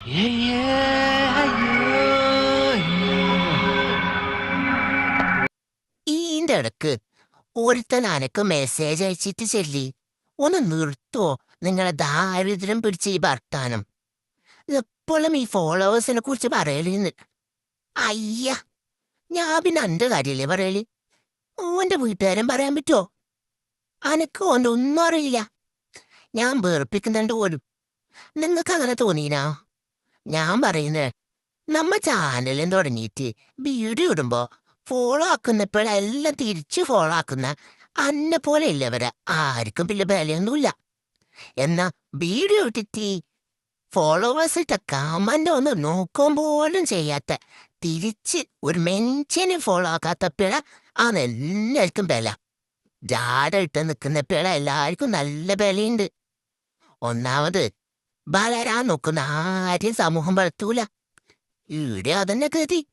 ഈന്റെ ഇടക്ക് ഒരുത്തൻ അനക്ക് മെസ്സേജ് അയച്ചിട്ട് ചെല്ലി. ഒന്ന് നിർത്തോ നിങ്ങളെ ദാരിദ്ര്യം പിടിച്ച ഈ വർത്താനം. എപ്പോഴും ഈ ഫോളോവേഴ്സിനെ കുറിച്ച് പറയലിന്ന്. അയ്യ, ഞാൻ പിന്നെ എന്റെ കാര്യല്ലേ പറയല്. ഓന്റെ വീട്ടുകാരൻ പറയാൻ പറ്റുമോ? അനക്ക് ഓന്റെ ഒന്നും അറിയില്ല. ഞാൻ വെറുപ്പിക്കുന്നുണ്ട് പോലും. നിങ്ങക്ക് അങ്ങനെ തോന്നീനാ? ഞാൻ പറയുന്നേ, നമ്മ ചാനലും തുടങ്ങിയിട്ട് വീഡിയോ ഇടുമ്പോ ഫോളോ ആക്കുന്നപ്പോഴെല്ലാം തിരിച്ചു ഫോളോ ആക്കുന്ന അന്നെ പോലെ ഇല്ലവരെ ആർക്കും പിന്നെ വിലയൊന്നുമില്ല. എന്നാ വീഡിയോ ഇട്ടിട്ട് ഫോളോവേഴ്സ് ഇട്ട കമന്റ് ഒന്ന് നോക്കാൻ പോലും ചെയ്യാത്ത, തിരിച്ച് ഒരു മെൻഷനെ ഫോളോ ആക്കാത്തപ്പോഴ എല്ലാവർക്കും വില. ജാട ഇട്ട് നിൽക്കുന്നപ്പോഴ എല്ലാവർക്കും നല്ല വിലയുണ്ട്. ഒന്നാമത് വളരാൻ നോക്കുന്ന ആരെയും സമൂഹം വളർത്തൂല. ഇവിടെ അതന്നെ ഗതി.